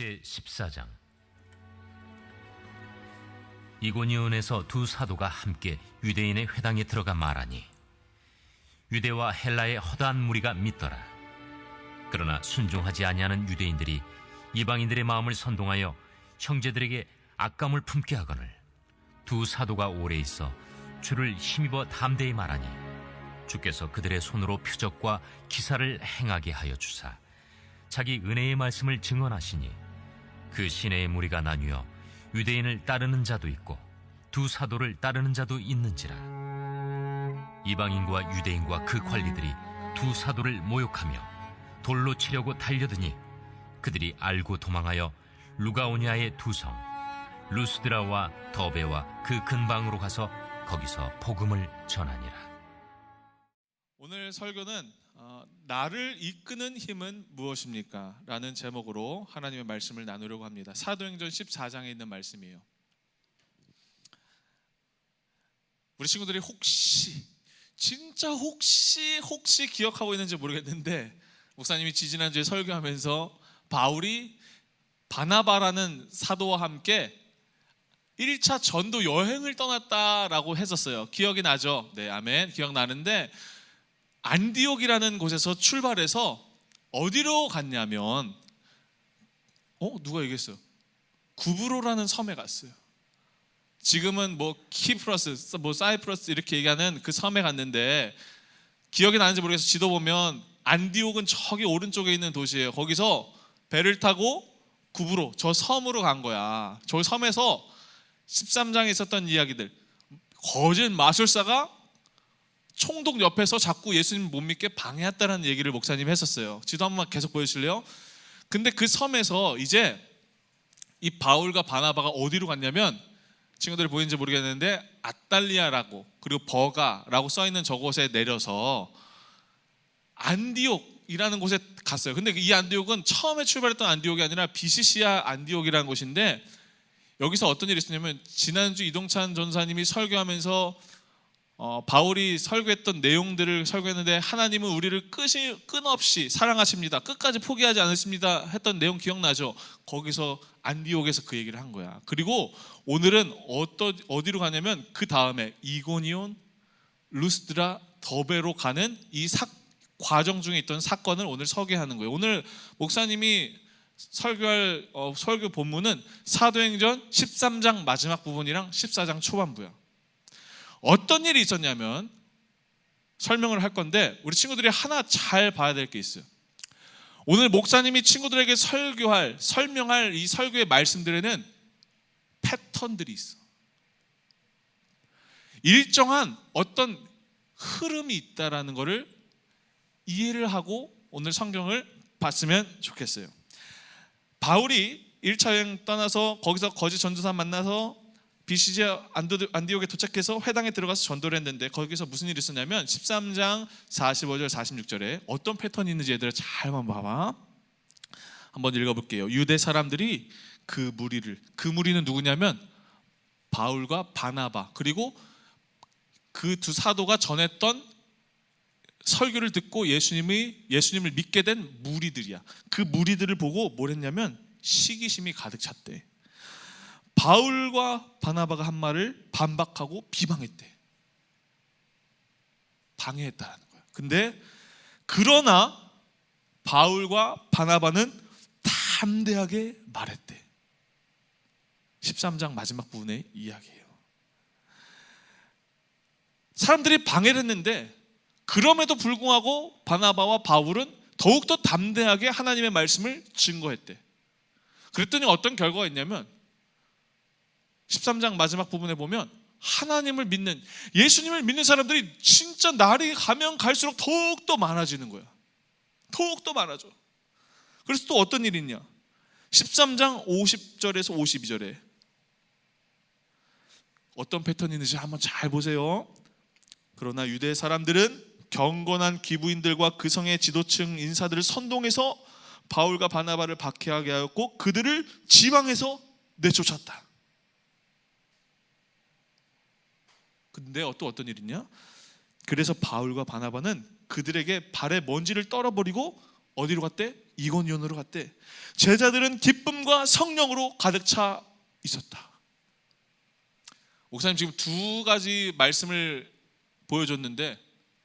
제14장. 이고니온에서 두 사도가 함께 유대인의 회당에 들어가 말하니 유대와 헬라의 허다한 무리가 믿더라. 그러나 순종하지 아니하는 유대인들이 이방인들의 마음을 선동하여 형제들에게 악감을 품게 하거늘 두 사도가 오래 있어 주를 힘입어 담대히 말하니 주께서 그들의 손으로 표적과 기사를 행하게 하여 주사 자기 은혜의 말씀을 증언하시니 그 시내의 무리가 나뉘어 유대인을 따르는 자도 있고 두 사도를 따르는 자도 있는지라. 이방인과 유대인과 그 관리들이 두 사도를 모욕하며 돌로 치려고 달려드니 그들이 알고 도망하여 루가오냐의 두 성 루스드라와 더베와 그 근방으로 가서 거기서 복음을 전하니라. 오늘 설교는 나를 이끄는 힘은 무엇입니까? 라는 제목으로 하나님의 말씀을 나누려고 합니다. 사도행전 14장에 있는 말씀이에요. 우리 친구들이 진짜 혹시 기억하고 있는지 모르겠는데 목사님이 지지난주에 설교하면서 바울이 바나바라는 사도와 함께 1차 전도 여행을 떠났다라고 했었어요. 기억이 나죠? 네, 아멘. 기억나는데 안디옥이라는 곳에서 출발해서 어디로 갔냐면 누가 얘기했어요? 구브로라는 섬에 갔어요. 지금은 키프러스, 사이프러스 이렇게 얘기하는 그 섬에 갔는데 기억이 나는지 모르겠어요. 지도 보면 안디옥은 저기 오른쪽에 있는 도시예요. 거기서 배를 타고 구브로 저 섬으로 간 거야. 저 섬에서 13장에 있었던 이야기들, 거짓 마술사가 총독 옆에서 자꾸 예수님 못 믿게 방해했다는 얘기를 목사님이 했었어요. 지도 한번 계속 보여주실래요? 근데 그 섬에서 이제 이 바울과 바나바가 어디로 갔냐면 친구들이 보이는지 모르겠는데 아달리아라고 그리고 버가라고 써있는 저곳에 내려서 안디옥이라는 곳에 갔어요. 근데 이 안디옥은 처음에 출발했던 안디옥이 아니라 비시시아 안디옥이라는 곳인데 여기서 어떤 일이 있었냐면 지난주 이동찬 전사님이 설교하면서 바울이 설교했던 내용들을 설교했는데 하나님은 우리를 끊없이 사랑하십니다, 끝까지 포기하지 않으십니다 했던 내용 기억나죠? 거기서 안디옥에서 그 얘기를 한 거야. 그리고 오늘은 어디로 가냐면 그 다음에 이고니온, 루스드라, 더베로 가는 이 과정 중에 있던 사건을 오늘 소개하는 거예요. 오늘 목사님이 설교할 설교 본문은 사도행전 13장 마지막 부분이랑 14장 초반부야. 어떤 일이 있었냐면 설명을 할 건데 우리 친구들이 하나 잘 봐야 될 게 있어요. 오늘 목사님이 친구들에게 설명할 이 설교의 말씀들에는 패턴들이 있어. 일정한 어떤 흐름이 있다라는 것을 이해를 하고 오늘 성경을 봤으면 좋겠어요. 바울이 1차 여행 떠나서 거기서 거짓 전도사 만나서 비시지아 안디옥에 도착해서 회당에 들어가서 전도를 했는데 거기서 무슨 일이 있었냐면 13장 45절 46절에 어떤 패턴이 있는지 얘들아 잘 봐봐. 한번 읽어볼게요. 유대 사람들이 그 무리는 누구냐면 바울과 바나바 그리고 그 두 사도가 전했던 설교를 듣고 예수님을 믿게 된 무리들이야. 그 무리들을 보고 뭘 했냐면 시기심이 가득 찼대. 바울과 바나바가 한 말을 반박하고 비방했대. 방해했다는 거야. 근데 그러나 바울과 바나바는 담대하게 말했대. 13장 마지막 부분의 이야기예요. 사람들이 방해를 했는데 그럼에도 불구하고 바나바와 바울은 더욱더 담대하게 하나님의 말씀을 증거했대. 그랬더니 어떤 결과가 있냐면 13장 마지막 부분에 보면 하나님을 믿는, 예수님을 믿는 사람들이 진짜 날이 가면 갈수록 더욱더 많아지는 거야. 더욱더 많아져. 그래서 또 어떤 일이 있냐, 13장 50절에서 52절에 어떤 패턴이 있는지 한번 잘 보세요. 그러나 유대 사람들은 경건한 기부인들과 그 성의 지도층 인사들을 선동해서 바울과 바나바를 박해하게 하였고 그들을 지방에서 내쫓았다. 근데 또 어떤 일이냐? 그래서 바울과 바나바는 그들에게 발에 먼지를 떨어버리고 어디로 갔대? 이고니온으로 갔대. 제자들은 기쁨과 성령으로 가득 차 있었다. 목사님 지금 두 가지 말씀을 보여줬는데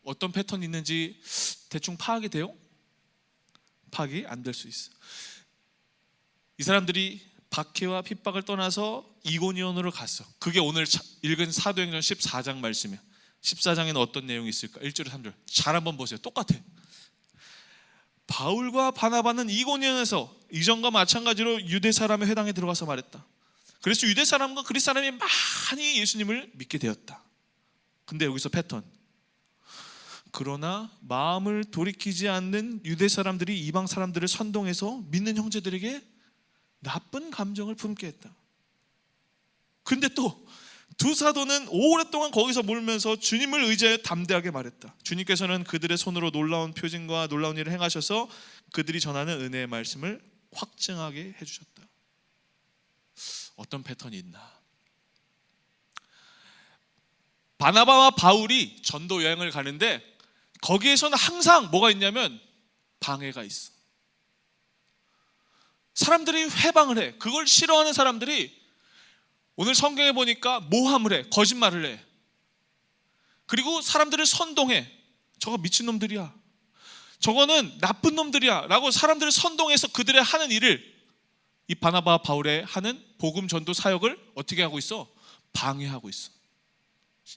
어떤 패턴이 있는지 대충 파악이 돼요? 파악이 안 될 수 있어. 이 사람들이 박해와 핍박을 떠나서 이고니온으로 갔어. 그게 오늘 읽은 사도행전 14장 말씀이야. 14장에는 어떤 내용이 있을까? 1절 3절 잘 한번 보세요. 똑같아. 바울과 바나바는 이고니온에서 이전과 마찬가지로 유대 사람의 회당에 들어가서 말했다. 그래서 유대 사람과 그리스 사람이 많이 예수님을 믿게 되었다. 근데 여기서 패턴. 그러나 마음을 돌이키지 않는 유대 사람들이 이방 사람들을 선동해서 믿는 형제들에게 나쁜 감정을 품게 했다. 근데 또 두 사도는 오랫동안 거기서 몰면서 주님을 의지하여 담대하게 말했다. 주님께서는 그들의 손으로 놀라운 표징과 놀라운 일을 행하셔서 그들이 전하는 은혜의 말씀을 확증하게 해주셨다. 어떤 패턴이 있나? 바나바와 바울이 전도 여행을 가는데 거기에서는 항상 뭐가 있냐면 방해가 있어. 사람들이 회방을 해. 그걸 싫어하는 사람들이 오늘 성경에 보니까 모함을 해. 거짓말을 해. 그리고 사람들을 선동해. 저거 미친놈들이야. 저거는 나쁜 놈들이야 라고 사람들을 선동해서 그들의 하는 일을 이 바나바와 바울의 하는 복음 전도 사역을 어떻게 하고 있어? 방해하고 있어.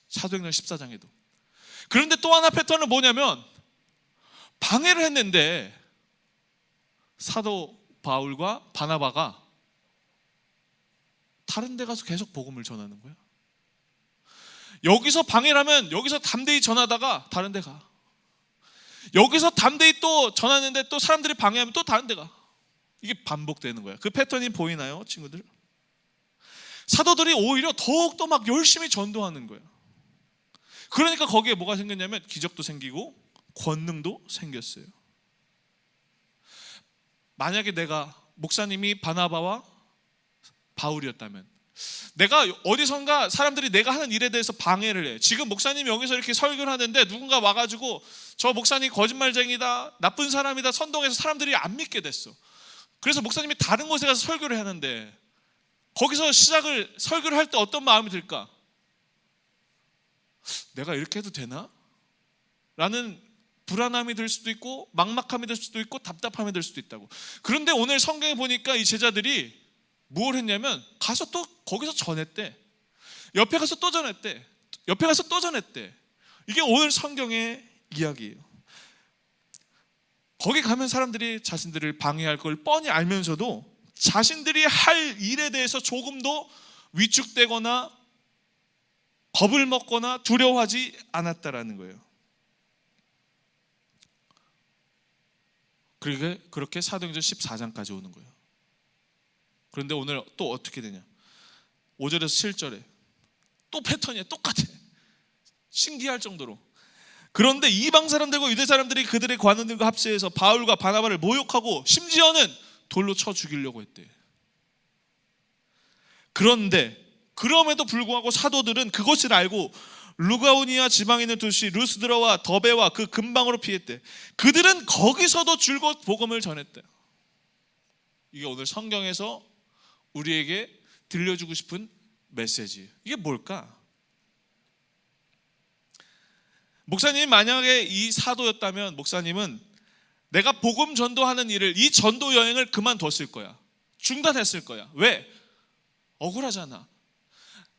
사도행전 14장에도. 그런데 또 하나 패턴은 뭐냐면 방해를 했는데 사도 바울과 바나바가 다른 데 가서 계속 복음을 전하는 거야. 여기서 방해를 하면 여기서 담대히 전하다가 다른 데 가. 여기서 담대히 또 전하는데 또 사람들이 방해하면 또 다른 데 가. 이게 반복되는 거야. 그 패턴이 보이나요, 친구들? 사도들이 오히려 더욱더 막 열심히 전도하는 거야. 그러니까 거기에 뭐가 생겼냐면 기적도 생기고 권능도 생겼어요. 만약에 내가 목사님이 바나바와 바울이었다면 내가 어디선가 사람들이 내가 하는 일에 대해서 방해를 해. 지금 목사님이 여기서 이렇게 설교를 하는데 누군가 와가지고 저 목사님 거짓말쟁이다, 나쁜 사람이다 선동해서 사람들이 안 믿게 됐어. 그래서 목사님이 다른 곳에 가서 설교를 하는데 거기서 설교를 할 때 어떤 마음이 들까? 내가 이렇게 해도 되나? 라는 불안함이 들 수도 있고 막막함이 들 수도 있고 답답함이 들 수도 있다고. 그런데 오늘 성경에 보니까 이 제자들이 뭘 했냐면 가서 또 거기서 전했대. 옆에 가서 또 전했대. 옆에 가서 또 전했대. 이게 오늘 성경의 이야기예요. 거기 가면 사람들이 자신들을 방해할 걸 뻔히 알면서도 자신들이 할 일에 대해서 조금도 위축되거나 겁을 먹거나 두려워하지 않았다라는 거예요. 그렇게 사도행전 14장까지 오는 거예요. 그런데 오늘 또 어떻게 되냐? 5절에서 7절에 또 패턴이야. 똑같아. 신기할 정도로. 그런데 이방 사람들과 유대 사람들이 그들의 관원들과 합세해서 바울과 바나바를 모욕하고 심지어는 돌로 쳐 죽이려고 했대. 그런데 그럼에도 불구하고 사도들은 그것을 알고 루가오니아 지방에 있는 도시 루스드라와 더베와 그 근방으로 피했대. 그들은 거기서도 줄곧 복음을 전했대. 이게 오늘 성경에서 우리에게 들려주고 싶은 메시지. 이게 뭘까? 목사님이 만약에 이 사도였다면 목사님은 내가 복음 전도하는 일을, 이 전도 여행을 그만뒀을 거야. 중단했을 거야. 왜? 억울하잖아.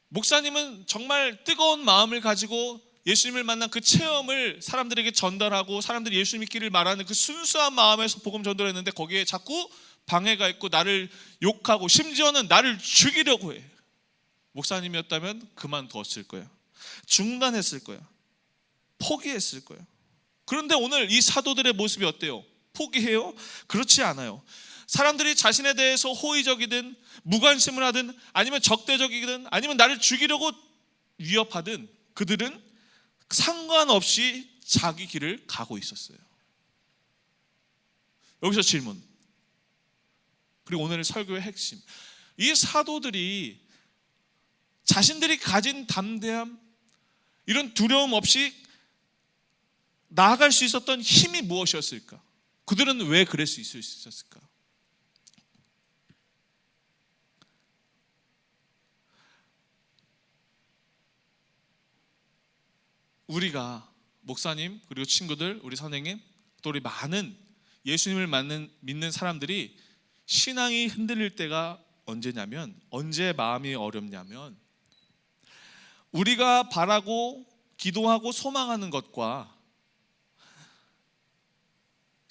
목사님은 정말 뜨거운 마음을 가지고 예수님을 만난 그 체험을 사람들에게 전달하고 사람들이 예수 믿기를 말하는 그 순수한 마음에서 복음 전도를 했는데 거기에 자꾸 방해가 있고 나를 욕하고 심지어는 나를 죽이려고 해. 목사님이었다면 그만뒀을 거야. 중단했을 거야. 포기했을 거야. 그런데 오늘 이 사도들의 모습이 어때요? 포기해요? 그렇지 않아요. 사람들이 자신에 대해서 호의적이든 무관심을 하든 아니면 적대적이든 아니면 나를 죽이려고 위협하든 그들은 상관없이 자기 길을 가고 있었어요. 여기서 질문. 그리고 오늘 설교의 핵심. 이 사도들이 자신들이 가진 담대함, 이런 두려움 없이 나아갈 수 있었던 힘이 무엇이었을까? 그들은 왜 그럴 수 있었을까? 우리가 목사님 그리고 친구들, 우리 선생님, 또 우리 많은 예수님을 믿는 사람들이 신앙이 흔들릴 때가 언제냐면, 언제 마음이 어렵냐면, 우리가 바라고 기도하고 소망하는 것과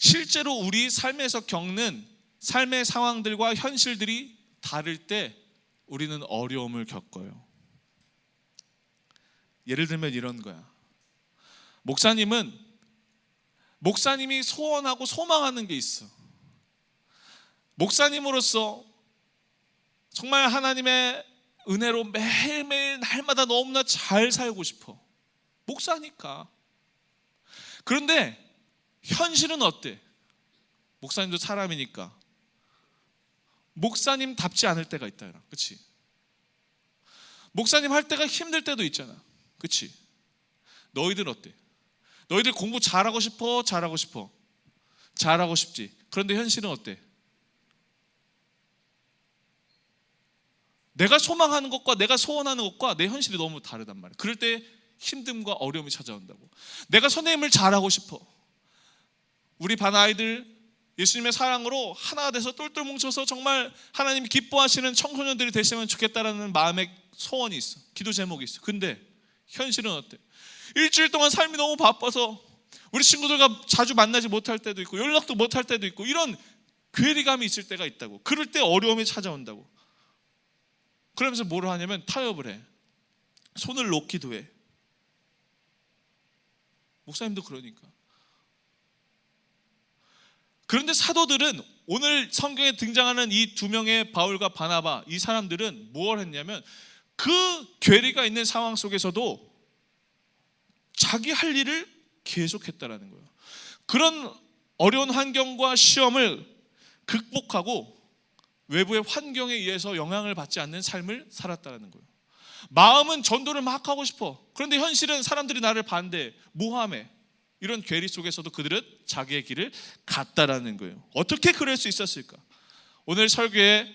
실제로 우리 삶에서 겪는 삶의 상황들과 현실들이 다를 때 우리는 어려움을 겪어요. 예를 들면 이런 거야. 목사님이 소원하고 소망하는 게 있어. 목사님으로서 정말 하나님의 은혜로 매일매일 날마다 너무나 잘 살고 싶어. 목사니까. 그런데 현실은 어때? 목사님도 사람이니까 목사님답지 않을 때가 있다. 그렇지? 목사님 할 때가 힘들 때도 있잖아. 그렇지? 너희들 어때? 너희들 공부 잘하고 싶어? 잘하고 싶어? 잘하고 싶지. 그런데 현실은 어때? 내가 소망하는 것과 내가 소원하는 것과 내 현실이 너무 다르단 말이야. 그럴 때 힘듦과 어려움이 찾아온다고. 내가 선생님을 잘하고 싶어. 우리 반 아이들 예수님의 사랑으로 하나가 돼서 똘똘 뭉쳐서 정말 하나님이 기뻐하시는 청소년들이 됐으면 좋겠다라는 마음의 소원이 있어. 기도 제목이 있어. 근데 현실은 어때? 일주일 동안 삶이 너무 바빠서 우리 친구들과 자주 만나지 못할 때도 있고 연락도 못할 때도 있고 이런 괴리감이 있을 때가 있다고. 그럴 때 어려움이 찾아온다고. 그러면서 뭘 하냐면 타협을 해. 손을 놓기도 해. 목사님도 그러니까. 그런데 사도들은 오늘 성경에 등장하는 이 두 명의 바울과 바나바, 이 사람들은 뭘 했냐면 그 괴리가 있는 상황 속에서도 자기 할 일을 계속했다라는 거예요. 그런 어려운 환경과 시험을 극복하고 외부의 환경에 의해서 영향을 받지 않는 삶을 살았다는 거예요. 마음은 전도를 막 하고 싶어. 그런데 현실은 사람들이 나를 반대해, 모함해. 이런 괴리 속에서도 그들은 자기의 길을 갔다라는 거예요. 어떻게 그럴 수 있었을까? 오늘 설교에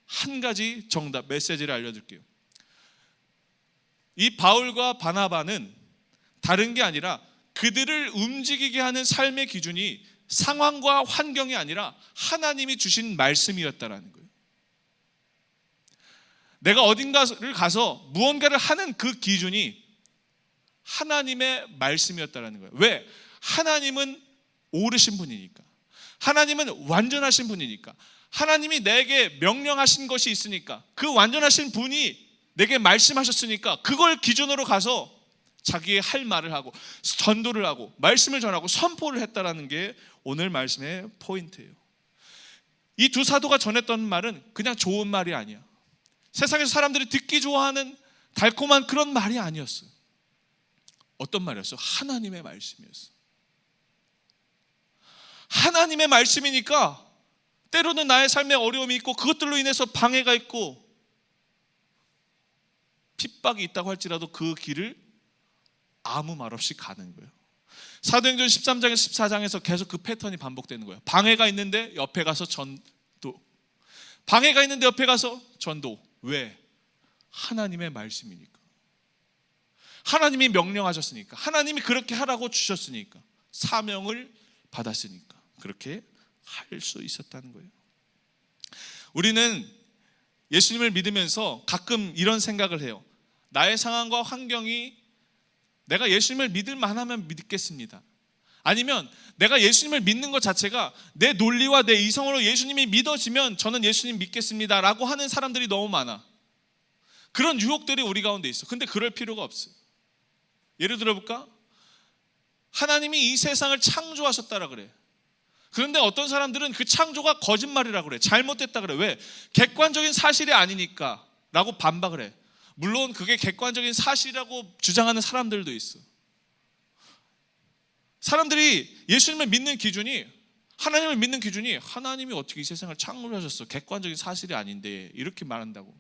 한 가지 정답, 메시지를 알려드릴게요. 이 바울과 바나바는 다른 게 아니라 그들을 움직이게 하는 삶의 기준이 상황과 환경이 아니라 하나님이 주신 말씀이었다라는 거예요. 내가 어딘가를 가서 무언가를 하는 그 기준이 하나님의 말씀이었다라는 거예요. 왜? 하나님은 오르신 분이니까. 하나님은 완전하신 분이니까. 하나님이 내게 명령하신 것이 있으니까. 그 완전하신 분이 내게 말씀하셨으니까 그걸 기준으로 가서 자기의 할 말을 하고 전도를 하고 말씀을 전하고 선포를 했다라는 게 오늘 말씀의 포인트예요. 이 두 사도가 전했던 말은 그냥 좋은 말이 아니야. 세상에서 사람들이 듣기 좋아하는 달콤한 그런 말이 아니었어요. 어떤 말이었어? 하나님의 말씀이었어. 하나님의 말씀이니까 때로는 나의 삶에 어려움이 있고 그것들로 인해서 방해가 있고 핍박이 있다고 할지라도 그 길을 아무 말 없이 가는 거예요. 사도행전 13장에서 14장에서 계속 그 패턴이 반복되는 거예요. 방해가 있는데 옆에 가서 전도, 방해가 있는데 옆에 가서 전도. 왜? 하나님의 말씀이니까. 하나님이 명령하셨으니까. 하나님이 그렇게 하라고 주셨으니까. 사명을 받았으니까 그렇게 할 수 있었다는 거예요. 우리는 예수님을 믿으면서 가끔 이런 생각을 해요. 나의 상황과 환경이 내가 예수님을 믿을 만하면 믿겠습니다. 아니면 내가 예수님을 믿는 것 자체가 내 논리와 내 이성으로 예수님이 믿어지면 저는 예수님 믿겠습니다 라고 하는 사람들이 너무 많아. 그런 유혹들이 우리 가운데 있어. 근데 그럴 필요가 없어. 예를 들어볼까? 하나님이 이 세상을 창조하셨다라 그래. 그런데 어떤 사람들은 그 창조가 거짓말이라고 그래. 잘못됐다 그래. 왜? 객관적인 사실이 아니니까 라고 반박을 해. 물론 그게 객관적인 사실이라고 주장하는 사람들도 있어. 사람들이 예수님을 믿는 기준이, 하나님을 믿는 기준이 하나님이 어떻게 이 세상을 창조하셨어? 객관적인 사실이 아닌데 이렇게 말한다고.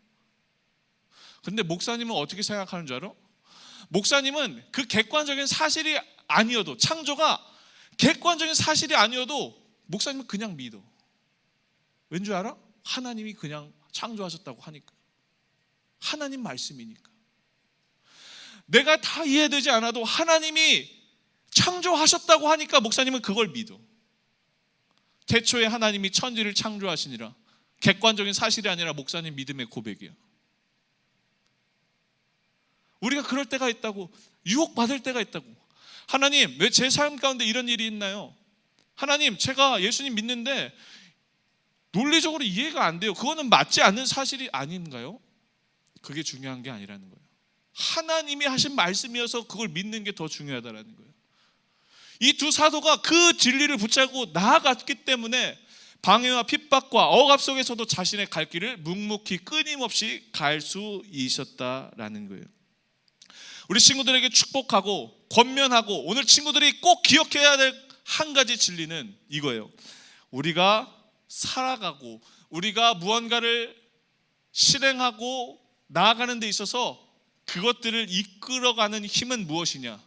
근데 목사님은 어떻게 생각하는 줄 알아? 목사님은 그 객관적인 사실이 아니어도 창조가 객관적인 사실이 아니어도 목사님은 그냥 믿어. 왠 줄 알아? 하나님이 그냥 창조하셨다고 하니까. 하나님 말씀이니까. 내가 다 이해되지 않아도 하나님이 창조하셨다고 하니까 목사님은 그걸 믿어. 태초에 하나님이 천지를 창조하시니라. 객관적인 사실이 아니라 목사님 믿음의 고백이야. 우리가 그럴 때가 있다고, 유혹받을 때가 있다고. 하나님, 왜 제 삶 가운데 이런 일이 있나요? 하나님, 제가 예수님 믿는데 논리적으로 이해가 안 돼요. 그거는 맞지 않는 사실이 아닌가요? 그게 중요한 게 아니라는 거예요. 하나님이 하신 말씀이어서 그걸 믿는 게 더 중요하다는 거예요. 이 두 사도가 그 진리를 붙잡고 나아갔기 때문에 방해와 핍박과 억압 속에서도 자신의 갈 길을 묵묵히 끊임없이 갈 수 있었다라는 거예요. 우리 친구들에게 축복하고 권면하고 오늘 친구들이 꼭 기억해야 될 한 가지 진리는 이거예요. 우리가 살아가고 우리가 무언가를 실행하고 나아가는 데 있어서 그것들을 이끌어가는 힘은 무엇이냐?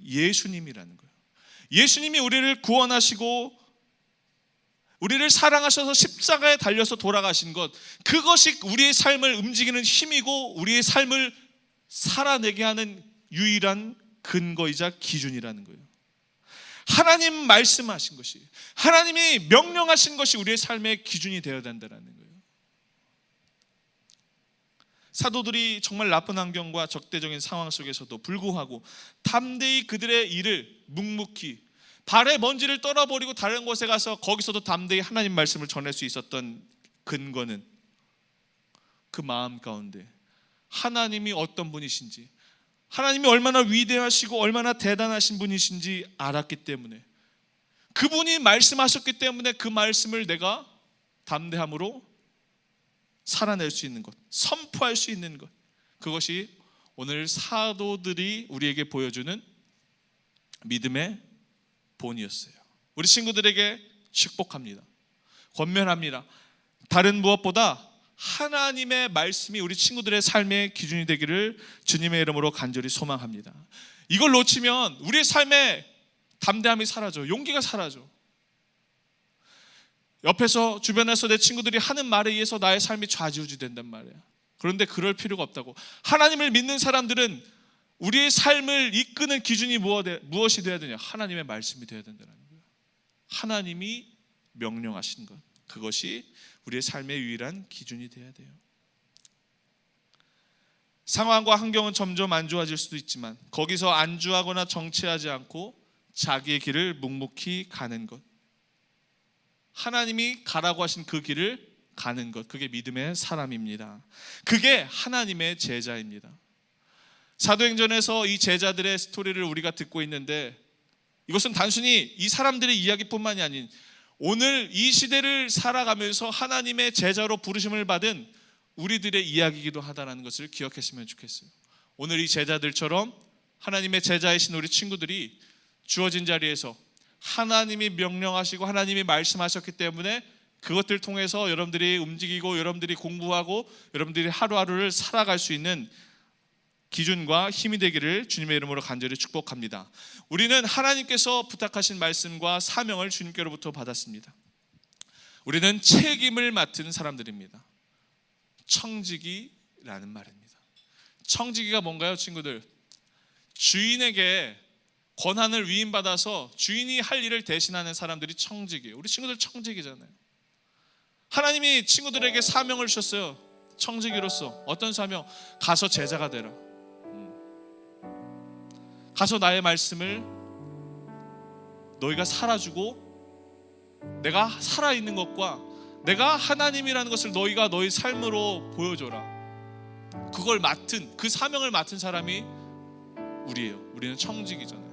예수님이라는 거예요. 예수님이 우리를 구원하시고 우리를 사랑하셔서 십자가에 달려서 돌아가신 것, 그것이 우리의 삶을 움직이는 힘이고 우리의 삶을 살아내게 하는 유일한 근거이자 기준이라는 거예요. 하나님 말씀하신 것이, 하나님이 명령하신 것이 우리의 삶의 기준이 되어야 된다는 거예요. 사도들이 정말 나쁜 환경과 적대적인 상황 속에서도 불구하고 담대히 그들의 일을 묵묵히 발에 먼지를 떨어버리고 다른 곳에 가서 거기서도 담대히 하나님 말씀을 전할 수 있었던 근거는 그 마음 가운데 하나님이 어떤 분이신지, 하나님이 얼마나 위대하시고 얼마나 대단하신 분이신지 알았기 때문에, 그분이 말씀하셨기 때문에 그 말씀을 내가 담대함으로 살아낼 수 있는 것, 선포할 수 있는 것, 그것이 오늘 사도들이 우리에게 보여주는 믿음의 본이었어요. 우리 친구들에게 축복합니다. 권면합니다. 다른 무엇보다 하나님의 말씀이 우리 친구들의 삶의 기준이 되기를 주님의 이름으로 간절히 소망합니다. 이걸 놓치면 우리의 삶에 담대함이 사라져, 용기가 사라져. 옆에서 주변에서 내 친구들이 하는 말에 의해서 나의 삶이 좌지우지 된단 말이야. 그런데 그럴 필요가 없다고. 하나님을 믿는 사람들은 우리의 삶을 이끄는 기준이 무엇이 되어야 되냐? 하나님의 말씀이 되어야 된다는 거예요. 하나님이 명령하신 것, 그것이 우리의 삶의 유일한 기준이 되어야 돼요. 상황과 환경은 점점 안 좋아질 수도 있지만 거기서 안주하거나 정체하지 않고 자기의 길을 묵묵히 가는 것, 하나님이 가라고 하신 그 길을 가는 것, 그게 믿음의 사람입니다. 그게 하나님의 제자입니다. 사도행전에서 이 제자들의 스토리를 우리가 듣고 있는데, 이것은 단순히 이 사람들의 이야기뿐만이 아닌 오늘 이 시대를 살아가면서 하나님의 제자로 부르심을 받은 우리들의 이야기이기도 하다는 것을 기억했으면 좋겠어요. 오늘 이 제자들처럼 하나님의 제자이신 우리 친구들이 주어진 자리에서 하나님이 명령하시고 하나님이 말씀하셨기 때문에 그것들 통해서 여러분들이 움직이고 여러분들이 공부하고 여러분들이 하루하루를 살아갈 수 있는 기준과 힘이 되기를 주님의 이름으로 간절히 축복합니다. 우리는 하나님께서 부탁하신 말씀과 사명을 주님께로부터 받았습니다. 우리는 책임을 맡은 사람들입니다. 청지기라는 말입니다. 청지기가 뭔가요, 친구들? 주인에게 권한을 위임받아서 주인이 할 일을 대신하는 사람들이 청지기예요. 우리 친구들 청지기잖아요. 하나님이 친구들에게 사명을 주셨어요. 청지기로서. 어떤 사명? 가서 제자가 되라. 가서 나의 말씀을 너희가 살아주고 내가 살아있는 것과 내가 하나님이라는 것을 너희가 너희 삶으로 보여줘라. 그걸 맡은, 그 사명을 맡은 사람이 우리예요. 우리는 청지기잖아요.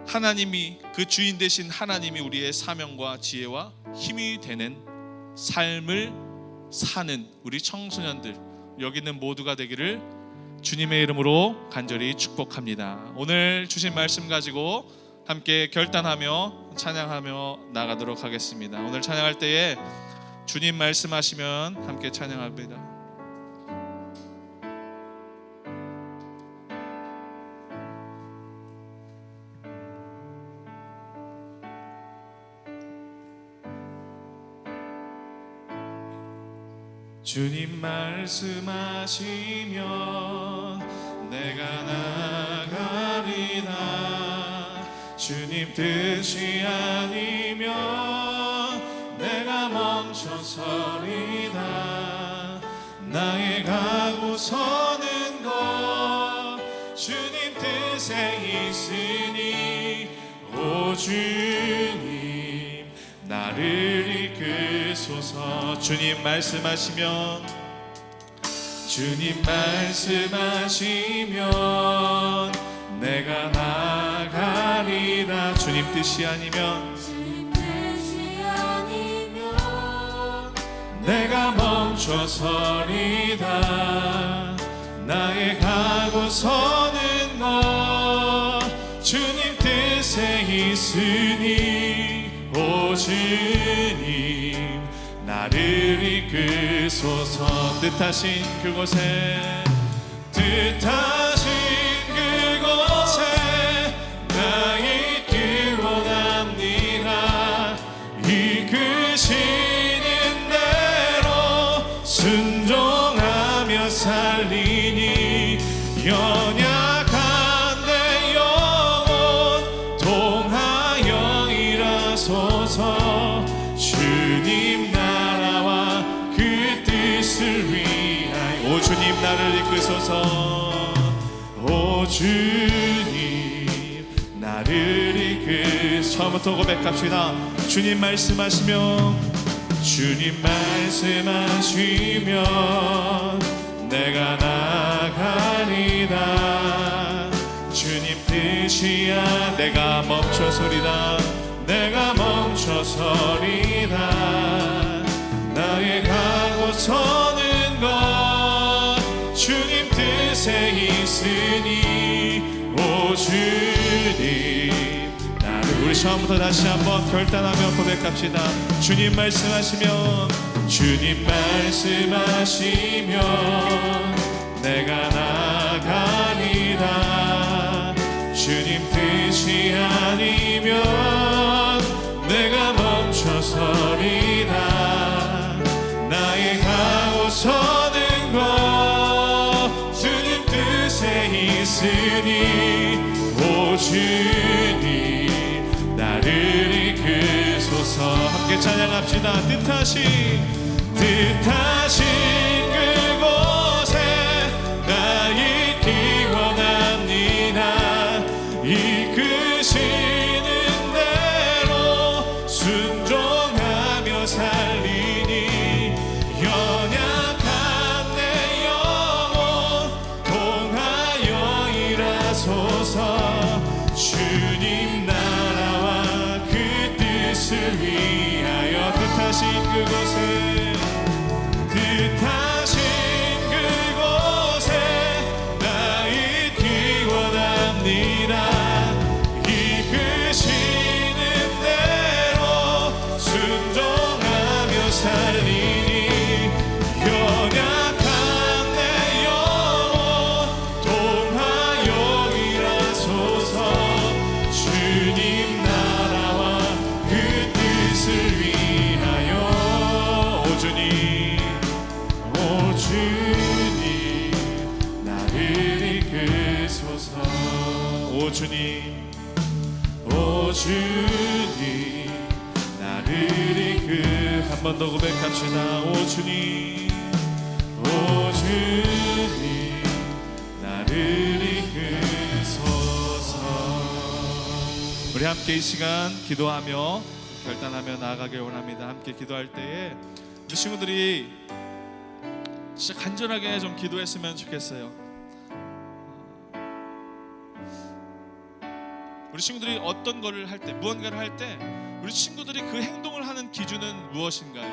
하나님이, 그 주인 되신 하나님이 우리의 사명과 지혜와 힘이 되는 삶을 사는 우리 청소년들, 여기 있는 모두가 되기를 주님의 이름으로 간절히 축복합니다. 오늘 주신 말씀 가지고 함께 결단하며 찬양하며 나가도록 하겠습니다. 오늘 찬양할 때에 주님 말씀하시면 함께 찬양합니다. 주님 말씀하시면 내가 나가리라. 주님 뜻이 아니면 내가 멈춰서리다. 나의 가고 서는 것 주님 뜻에 있으니 오 주님 나를 이끄소서. 주님 말씀하시면 내가 나가리라. 주님 뜻이 아니면 내가 멈춰서리다. 나의 가고 서는 것 주님 뜻에 있으니 오 주님 나를 이끄소서. 뜻하신 그곳에 나 있길 원합니다. 이끄시는 대로 순종하며 살리니 연약한 내 영혼 통하여 일하소서. 주님 나라와 그 뜻을 위하여 오 주님 나를 이끄소서. 오 주님 나를 이끄소서. 처음부터 고백합시다. 주님 말씀하시면 내가 나가리라. 주님 뜻이야 내가 멈춰서리다. 내가 멈춰서리다. 나의 가고 서는 것 주님 뜻에 있으니 오 주님 나를. 우리 처음부터 다시 한번 결단하며 고백합시다. 주님 말씀하시면 내가 나가리라. 주님 뜻이 아니면 내가 멈춰서리다. 나의 가고 서는 것 주님 뜻에 있으니 오 주님 나를 이끄소서. 함께 찬양합시다. 뜻하신 그곳에 나 있기 원합니다. 이끄시는 대로 순종하며 살리니 연약한 내 영혼 통하여 일하소서. 주님 나라와 그 뜻을 위하여 뜻하신 그곳에 나 있기 원합니다. 이끄시는 대로 순종하며 살리니 연약한 내 영혼 통하여 일하소서. 주님 나라와 그 뜻을 위하여 오 주님 나를 이끄소서. 오 주님 나를 이끄. 한 번 더 고백합시다. 오 주님 나를 이끄소서. 우리 함께 이 시간 기도하며 결단하며 나아가길 원합니다. 함께 기도할 때에 우리 친구들이 진짜 간절하게 좀 기도했으면 좋겠어요. 우리 친구들이 어떤 거를 할 때, 무언가를 할 때 우리 친구들이 그 행동을 하는 기준은 무엇인가요?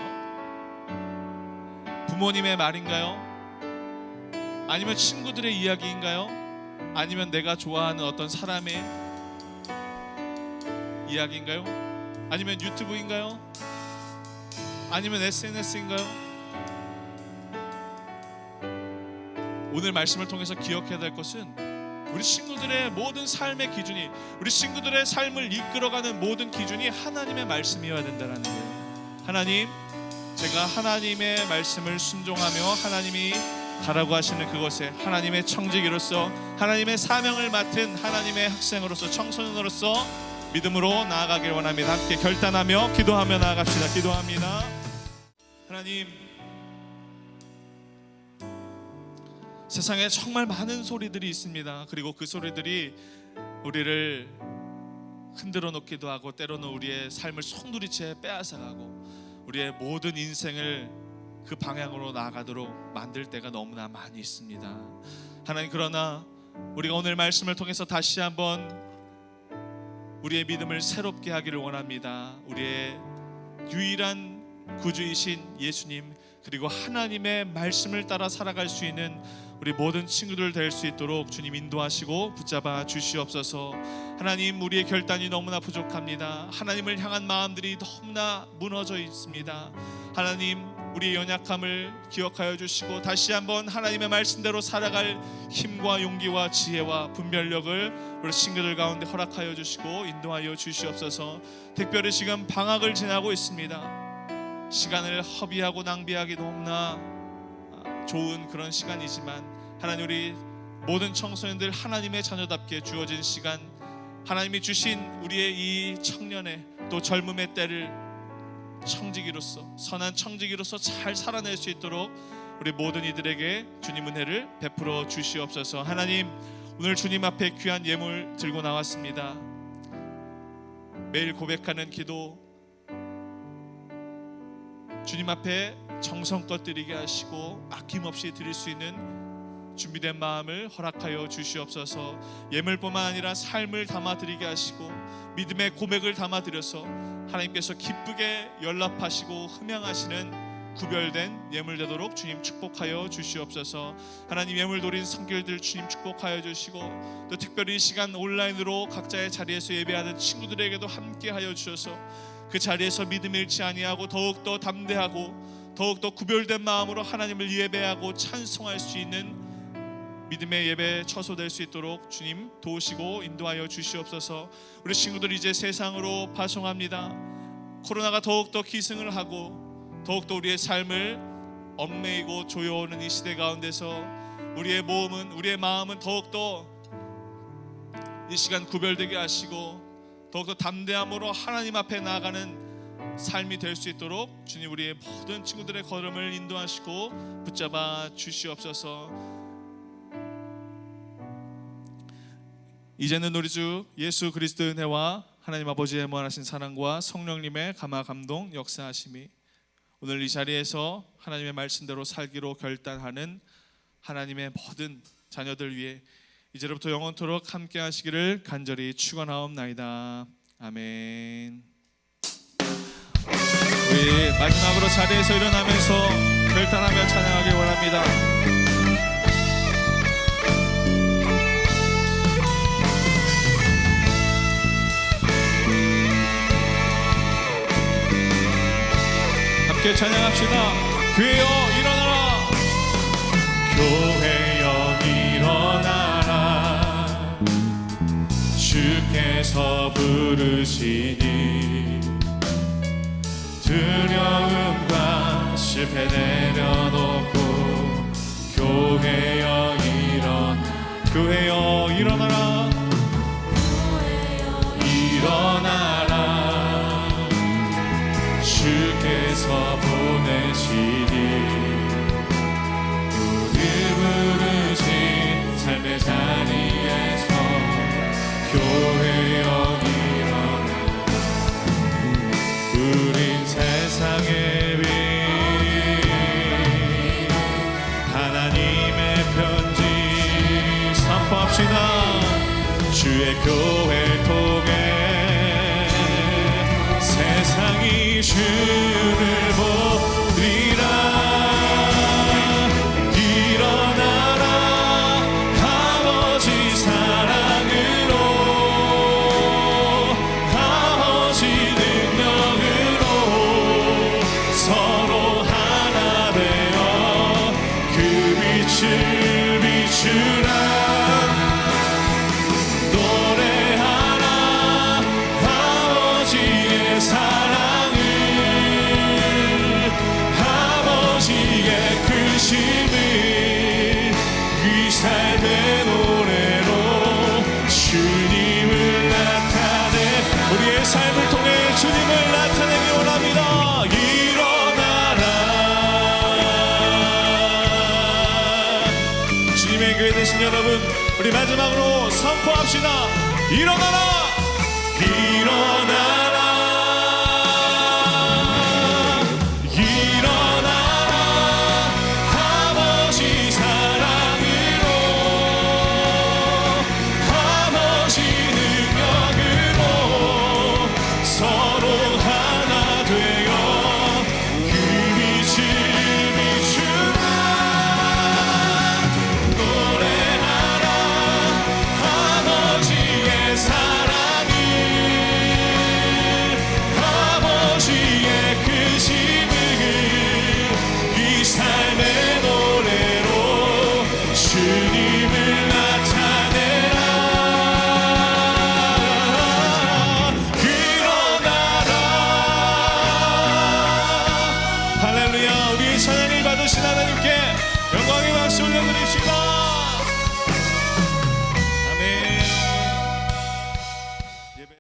부모님의 말인가요? 아니면 친구들의 이야기인가요? 아니면 내가 좋아하는 어떤 사람의 이야기인가요? 아니면 유튜브인가요? 아니면 SNS인가요? 오늘 말씀을 통해서 기억해야 될 것은 우리 친구들의 모든 삶의 기준이, 우리 친구들의 삶을 이끌어가는 모든 기준이 하나님의 말씀이어야 된다는 거예요. 하나님, 제가 하나님의 말씀을 순종하며 하나님이 가라고 하시는 그곳에 하나님의 청지기로서 하나님의 사명을 맡은 하나님의 학생으로서 청소년으로서 믿음으로 나아가길 원합니다. 함께 결단하며 기도하며 나아갑시다. 기도합니다. 하나님, 세상에 정말 많은 소리들이 있습니다. 그리고 그 소리들이 우리를 흔들어 놓기도 하고 때로는 우리의 삶을 송두리째 빼앗아가고 우리의 모든 인생을 그 방향으로 나아가도록 만들 때가 너무나 많이 있습니다. 하나님, 그러나 우리가 오늘 말씀을 통해서 다시 한번 우리의 믿음을 새롭게 하기를 원합니다. 우리의 유일한 구주이신 예수님, 그리고 하나님의 말씀을 따라 살아갈 수 있는 우리 모든 친구들 될 수 있도록 주님 인도하시고 붙잡아 주시옵소서. 하나님, 우리의 결단이 너무나 부족합니다. 하나님을 향한 마음들이 너무나 무너져 있습니다. 하나님, 우리의 연약함을 기억하여 주시고 다시 한번 하나님의 말씀대로 살아갈 힘과 용기와 지혜와 분별력을 우리 친구들 가운데 허락하여 주시고 인도하여 주시옵소서. 특별히 지금 방학을 지나고 있습니다. 시간을 허비하고 낭비하기 너무나 좋은 그런 시간이지만 하나님, 우리 모든 청소년들 하나님의 자녀답게 주어진 시간, 하나님이 주신 우리의 이 청년의 또 젊음의 때를 청지기로서, 선한 청지기로서 잘 살아낼 수 있도록 우리 모든 이들에게 주님 은혜를 베풀어 주시옵소서. 하나님, 오늘 주님 앞에 귀한 예물 들고 나왔습니다. 매일 고백하는 기도 주님 앞에 정성껏 드리게 하시고 아낌없이 드릴 수 있는 준비된 마음을 허락하여 주시옵소서. 예물뿐만 아니라 삶을 담아 드리게 하시고 믿음의 고백을 담아 드려서 하나님께서 기쁘게 연락하시고 흠양하시는 구별된 예물 되도록 주님 축복하여 주시옵소서. 하나님, 예물 드린 성결들 주님 축복하여 주시고 또 특별히 이 시간 온라인으로 각자의 자리에서 예배하는 친구들에게도 함께하여 주셔서 그 자리에서 믿음 잃지 아니하고 더욱더 담대하고 더욱더 구별된 마음으로 하나님을 예배하고 찬송할 수 있는 믿음의 예배 처소될 수 있도록 주님 도우시고 인도하여 주시옵소서. 우리 친구들 이제 세상으로 파송합니다. 코로나가 더욱더 기승을 하고 더욱더 우리의 삶을 얽매이고 조여오는 이 시대 가운데서 우리의 몸은, 우리의 마음은 더욱더 이 시간 구별되게 하시고 더욱더 담대함으로 하나님 앞에 나아가는 삶이 될 수 있도록 주님 우리의 모든 친구들의 걸음을 인도하시고 붙잡아 주시옵소서. 이제는 우리 주 예수 그리스도의 은혜와 하나님 아버지의 무한하신 사랑과 성령님의 감화 감동 역사하심이 오늘 이 자리에서 하나님의 말씀대로 살기로 결단하는 하나님의 모든 자녀들 위해 이제로부터 영원토록 함께 하시기를 간절히 축원하옵나이다. 아멘. 우리 마지막으로 자리에서 일어나면서 결단하며 찬양하길 원합니다. 함께 찬양합시다. 교회여 일어나라. 교회여 일어나라. 주께서 부르시니 두려움과 실패 내려놓고 교회여 일어나. 교회여 일어나라. 일어나라. 주께서 보내시니 우리 부르신 삶의 자리에서 교회여 일어나. 우린 세상의 빛 하나님의 편지 선포합시다. 주의 교회를 통해 세상이 주를 보리라. 일어나라. 아버지 사랑으로 아버지 능력으로 서로 하나 되어 그 빛을 비추라. 노래하라. 아버지의 사랑을 삶의 노래로 주님을 나타내 우리의 삶을 통해 주님을 나타내기 원합니다. 일어나라. 주님의 교회 되신 여러분, 우리 마지막으로 선포합시다. 일어나라. 일어나라. 할렐루야. 우리의 찬양을 받으신 하나님께 영광의 박수 올려드립시다.